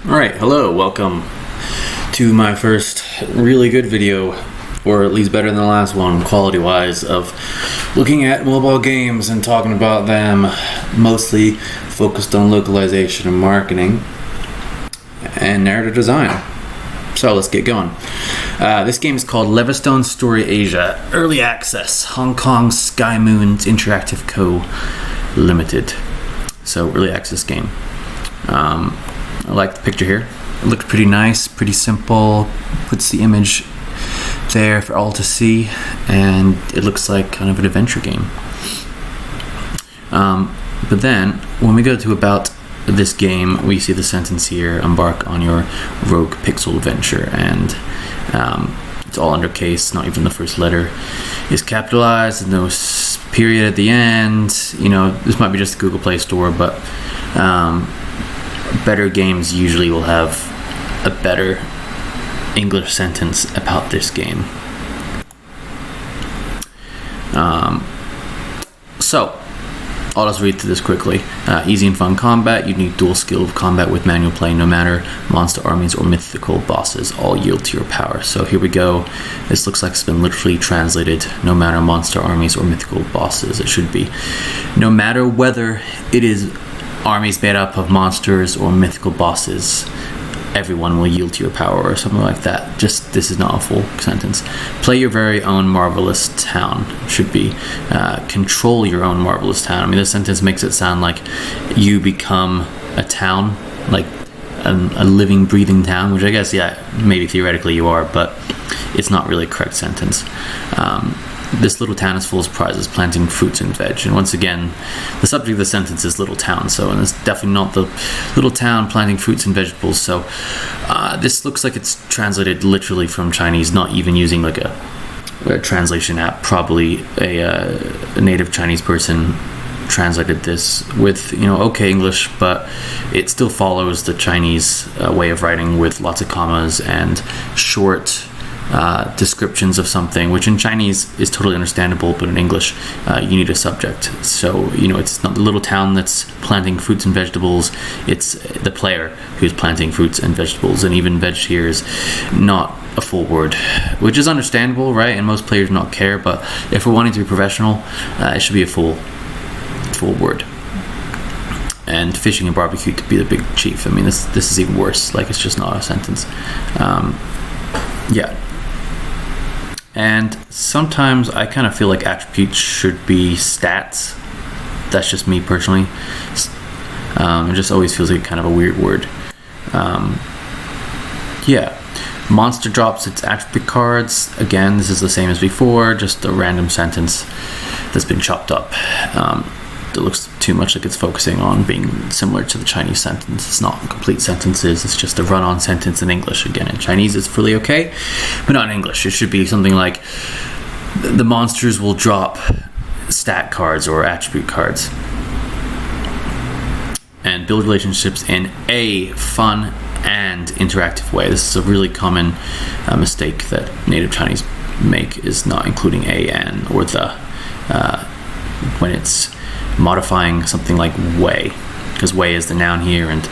Alright, hello, welcome to my first really good video, or at least better than the last one, quality-wise, of looking at mobile games and talking about them, mostly focused on localization and marketing and narrative design. So let's get going. This game is called Levistone Story Asia, Early Access, Hong Kong Sky Moons Interactive Co. Limited. So, early access game. I like the picture here. It looks pretty nice, pretty simple. Puts the image there for all to see, and it looks like kind of an adventure game. But then, when we go to about this game, we see the sentence here: embark on your rogue pixel adventure, and it's all undercase. Not even the first letter is capitalized. There's no period at the end. You know, this might be just the Google Play Store, but better games usually will have a better English sentence about this game. So I'll just read through this quickly. Easy and fun combat. Unique dual skill combat with manual play. No matter monster armies or mythical bosses, all yield to your power. So here we go. This looks like it's been literally translated. No matter monster armies or mythical bosses. It should be. No matter whether it is armies made up of monsters or mythical bosses, everyone will yield to your power, or something like that. Just, this is not a full sentence. Play your very own marvelous town. Should be control your own marvelous town. I mean, this sentence makes it sound like you become a town, like a living, breathing town, which I guess, yeah, maybe theoretically you are, but it's not really a correct sentence. This little town is full of surprises, planting fruits and veg. And once again, the subject of the sentence is little town, so, and it's definitely not the little town planting fruits and vegetables. So this looks like it's translated literally from Chinese, not even using like a translation app. Probably a native Chinese person translated this with, okay English, but it still follows the Chinese way of writing, with lots of commas and short descriptions of something, which in Chinese is totally understandable, but in English you need a subject. So it's not the little town that's planting fruits and vegetables, it's the player who's planting fruits and vegetables, and even veg here is not a full word, which is understandable, right? And most players not care, but if we're wanting to be professional, it should be a full word. And fishing and barbecue could be the big chief. I mean, this is even worse. Like, it's just not a sentence. Yeah. And sometimes I kind of feel like attributes should be stats. That's just me personally. It just always feels like kind of a weird word. Yeah. Monster drops its attribute cards. Again, this is the same as before, just a random sentence that's been chopped up. It looks too much like it's focusing on being similar to the Chinese sentence. It's not complete sentences, it's just a run-on sentence in English. Again, in Chinese it's fully okay, but not in English. It should be something like, the monsters will drop stat cards or attribute cards. And build relationships in a fun and interactive way. This is a really common mistake that native Chinese make, is not including a, and, or the when it's modifying something like way, because way is the noun here, and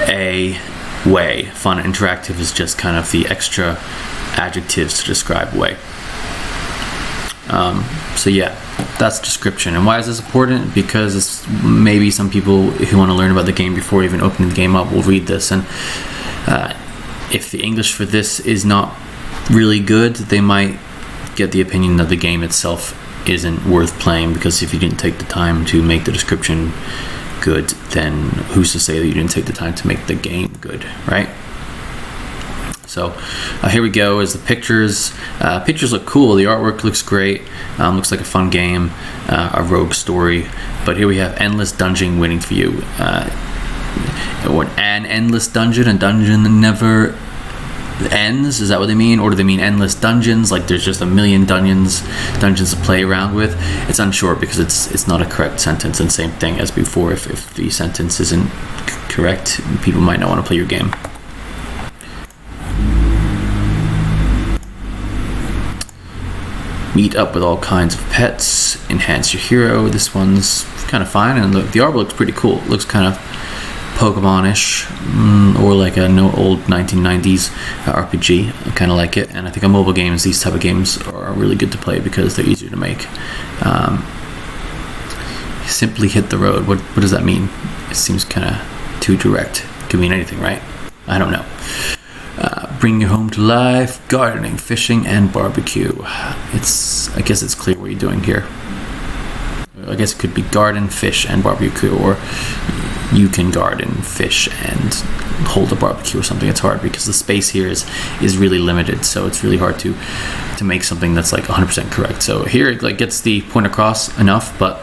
a way, fun, interactive, is just kind of the extra adjectives to describe way. So yeah, that's description. And why is this important? Because it's maybe some people who want to learn about the game before even opening the game up will read this, and if the English for this is not really good, they might get the opinion that the game itself isn't worth playing, because if you didn't take the time to make the description good, then who's to say that you didn't take the time to make the game good, right? So here we go. Is the pictures. Pictures look cool. The artwork looks great. Looks like a fun game, a rogue story. But here we have endless dungeon waiting for you. An endless dungeon. A dungeon never ends. Is that what they mean? Or do they mean endless dungeons, like there's just a million dungeons to play around with? It's unsure, because it's not a correct sentence. And same thing as before, if the sentence isn't correct, people might not want to play your game. Meet up with all kinds of pets, enhance your hero. This one's kind of fine, and the art looks pretty cool. It looks kind of Pokemon-ish, or like a old 1990s RPG. I kind of like it, and I think on mobile games, these type of games are really good to play because they're easier to make. Simply hit the road. What does that mean? It seems kind of too direct. It could mean anything, right? I don't know. Bring your home to life, gardening, fishing, and barbecue. I guess it's clear what you're doing here. I guess it could be garden, fish, and barbecue, or you can garden, fish, and hold a barbecue or something. It's hard because the space here is really limited, so it's really hard to make something that's like 100% correct. So here it like gets the point across enough, but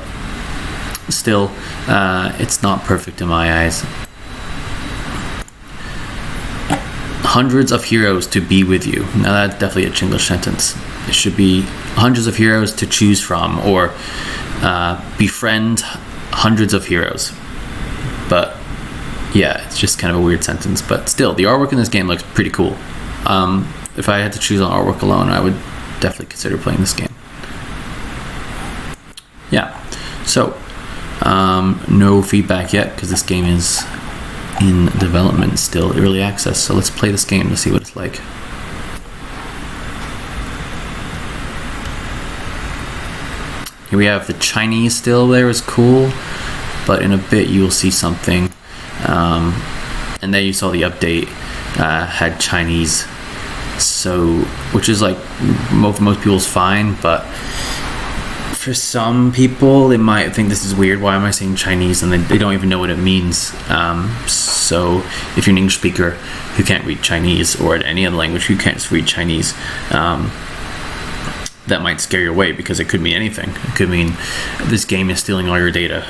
still it's not perfect in my eyes. Hundreds of heroes to be with you. Now that's definitely a Chinglish sentence. It should be hundreds of heroes to choose from, or befriend hundreds of heroes. But yeah, it's just kind of a weird sentence. But still, the artwork in this game looks pretty cool. If I had to choose on artwork alone, I would definitely consider playing this game. Yeah, so no feedback yet because this game is in development still, early access. So let's play this game to see what it's like. Here we have the Chinese still there, is cool, but in a bit you will see something. And then you saw the update had Chinese, so which is like most people's fine, but for some people they might think this is weird. Why am I saying Chinese? And they don't even know what it means. So if you're an English speaker who can't read Chinese, or any other language who can't read Chinese, that might scare you away because it could mean anything. It could mean this game is stealing all your data,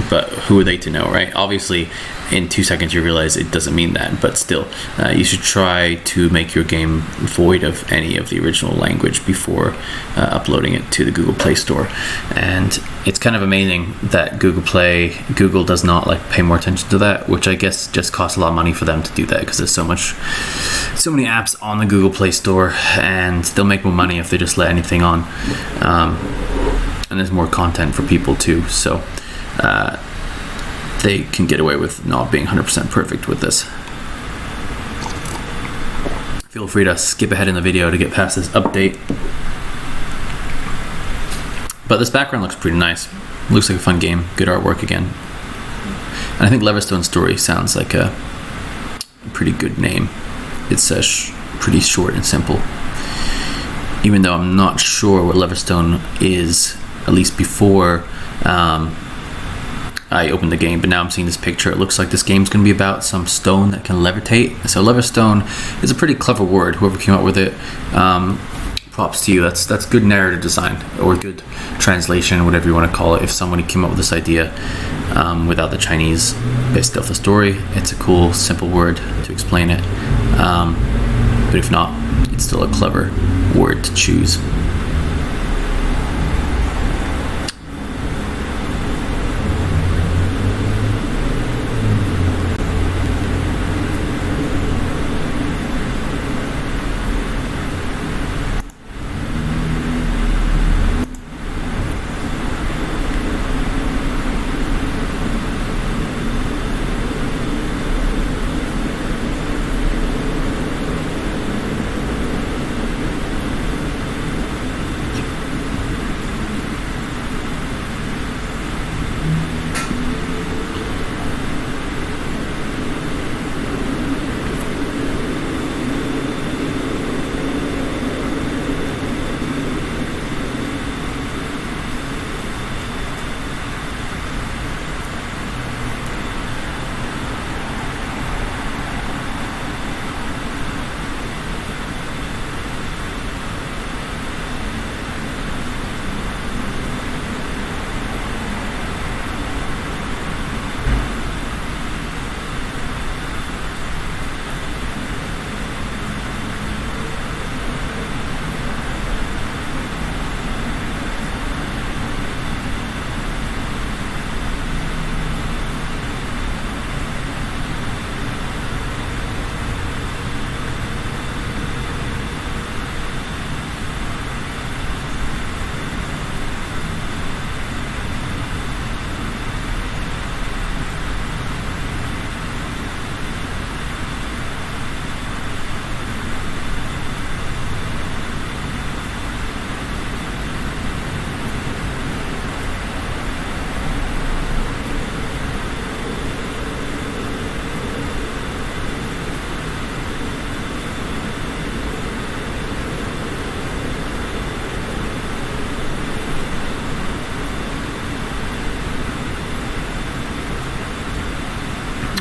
but who are they to know, right? Obviously, in 2 seconds you realize it doesn't mean that, but still, you should try to make your game void of any of the original language before uploading it to the Google Play Store. And it's kind of amazing that Google does not like pay more attention to that, which I guess just costs a lot of money for them to do that because there's so many apps on the Google Play Store, and they'll make more money if they just let anything on. And there's more content for people too, so they can get away with not being 100% perfect with this. Feel free to skip ahead in the video to get past this update. But this background looks pretty nice. Looks like a fun game. Good artwork again. And I think Levistone Story sounds like a pretty good name. It's pretty short and simple. Even though I'm not sure what Levistone is, at least before I opened the game, but now I'm seeing this picture. It looks like this game's going to be about some stone that can levitate. So Levistone is a pretty clever word. Whoever came up with it, props to you. That's good narrative design, or good translation, whatever you want to call it. If somebody came up with this idea without the Chinese bit of the story, it's a cool, simple word to explain it. But if not, it's still a clever word to choose.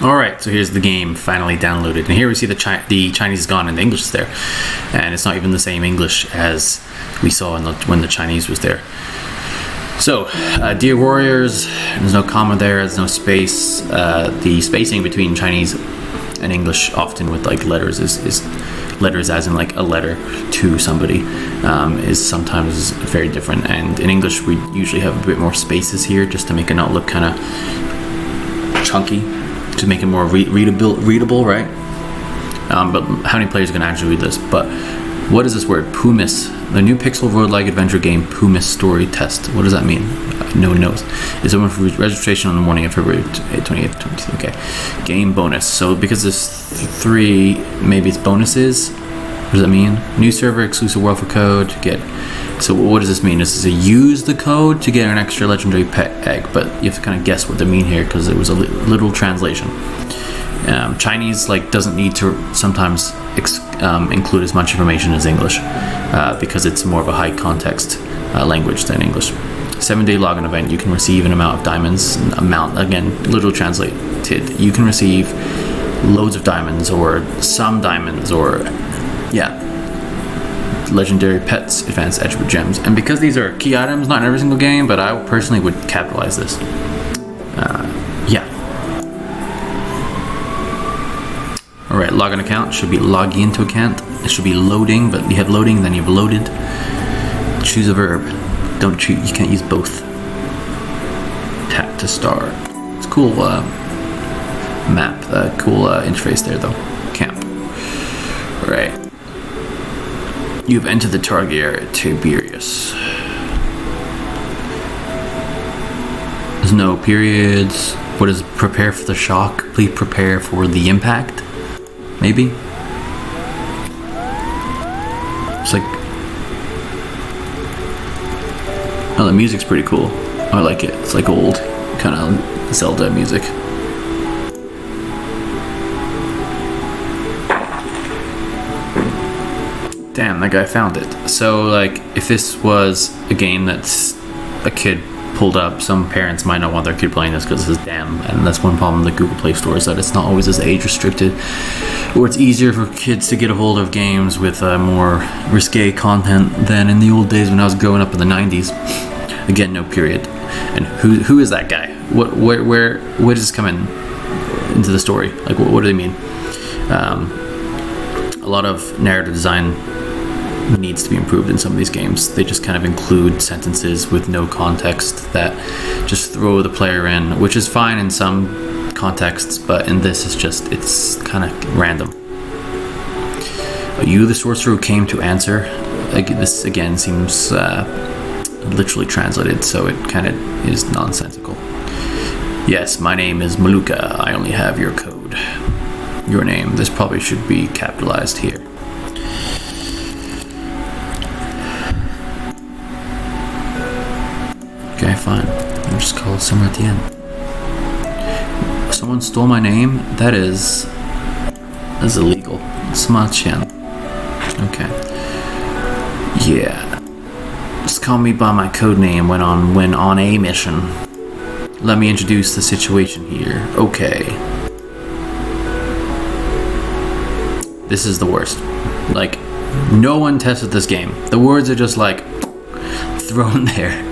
All right, so here's the game finally downloaded, and here we see the Chinese is gone and the English is there, and it's not even the same English as we saw when the Chinese was there. So, dear warriors, there's no comma there, there's no space. The spacing between Chinese and English, often with like letters, is letters as in like a letter to somebody, is sometimes very different. And in English, we usually have a bit more spaces here just to make it not look kind of chunky, to make it more readable, right? But how many players are going to actually read this? But what is this word? Pumis. The new pixel roguelike adventure game Pumis story test. What does that mean? No one knows. It's open for registration on the morning of February 28th, 22nd. Okay. Game bonus. So because there's 3, maybe it's bonuses. What does that mean? New server, exclusive world for code to get. So what does this mean? This is to use the code to get an extra legendary pet egg, but you have to kind of guess what they mean here because it was a literal translation. Chinese doesn't need to sometimes include as much information as English because it's more of a high context language than English. 7-day login event, you can receive an amount of diamonds. Again, literally translated. You can receive loads of diamonds or some diamonds or legendary pets, advanced attribute gems. And because these are key items, not in every single game, but I personally would capitalize this. Alright, login account should be log into account. It should be loading, but you have loading, then you have loaded. Choose a verb. You can't use both. Tap to start. It's cool map, cool interface there though. Camp. Alright. You've entered the target area, Tiberius. There's no periods. What is prepare for the shock? Please prepare for the impact. Maybe? It's like... Oh, the music's pretty cool. I like it. It's like old kind of Zelda music. Damn, that guy found it. So, if this was a game that's a kid pulled up, some parents might not want their kid playing this because this is damn, and that's one problem with the Google Play Store is that it's not always as age restricted, or it's easier for kids to get a hold of games with more risque content than in the old days when I was growing up in the 90s. Again, no period. And who is that guy? Where does this come into the story? What do they mean? A lot of narrative design needs to be improved in some of these games. They just kind of include sentences with no context that just throw the player in, which is fine in some contexts, but in this it's kind of random. You, the sorcerer, who came to answer. This again seems literally translated, so it kind of is nonsensical. Yes, my name is Maluka. I only have your code. Your name. This probably should be capitalized here. Okay, fine. I'll just call it somewhere at the end. Someone stole my name? That's illegal. Sma-chen. Okay. Yeah. Just call me by my code name when on a mission. Let me introduce the situation here. Okay. This is the worst. No one tested this game. The words are just thrown there.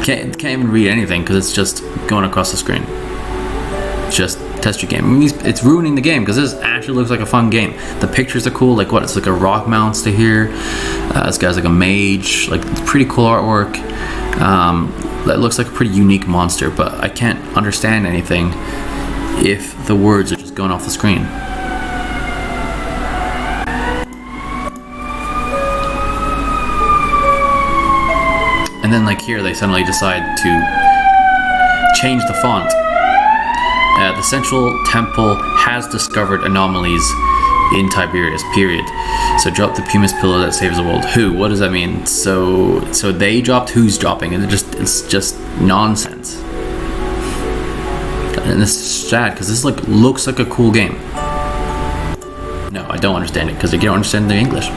Can't even read anything because it's just going across the screen. Just test your game. It's ruining the game because this actually looks like a fun game. The pictures are cool. It's like a rock monster here. This guy's like a mage. It's pretty cool artwork. That looks like a pretty unique monster, but I can't understand anything if the words are just going off the screen. And then here they suddenly decide to change the font. The Central Temple has discovered anomalies in Tiberius, period. So drop the Pumis pillow that saves the world. Who? What does that mean? So they dropped, who's dropping? And it's just nonsense. And this is sad because this looks like a cool game. No, I don't understand it because I don't understand the English.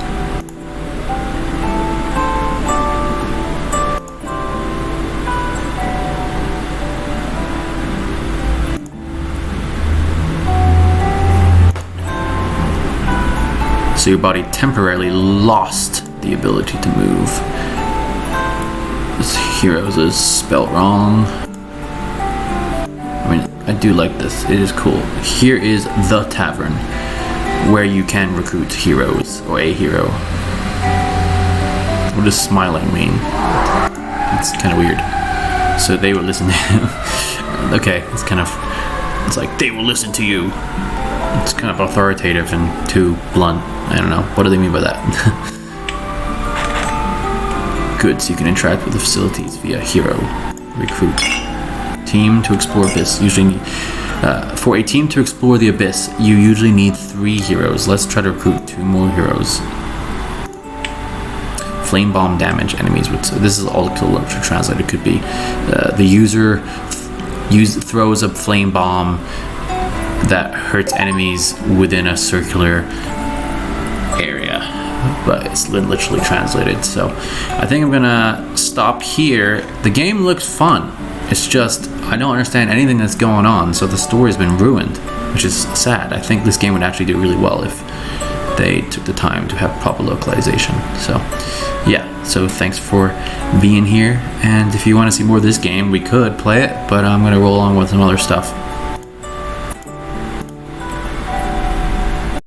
So your body temporarily lost the ability to move. This heroes is spelled wrong. I mean, I do like this. It is cool. Here is the tavern, where you can recruit heroes, or a hero. What does smiling mean? It's kind of weird. So they will listen to him. Okay, it's like, they will listen to you. It's kind of authoritative and too blunt. I don't know. What do they mean by that? Good, so you can interact with the facilities via hero. Recruit. Team to explore abyss. Usually, for a team to explore the abyss, you usually need 3 heroes. Let's try to recruit 2 more heroes. Flame bomb damage enemies with. So this is all to translate. It could be the user throws a flame bomb that hurts enemies within a circular area, but it's literally translated. So I think I'm gonna stop here. The game looks fun. It's just I don't understand anything that's going on, so the story's been ruined, which is sad. I think this game would actually do really well if they took the time to have proper localization. So yeah, so thanks for being here, and if you want to see more of this game, we could play it, but I'm gonna roll on with some other stuff.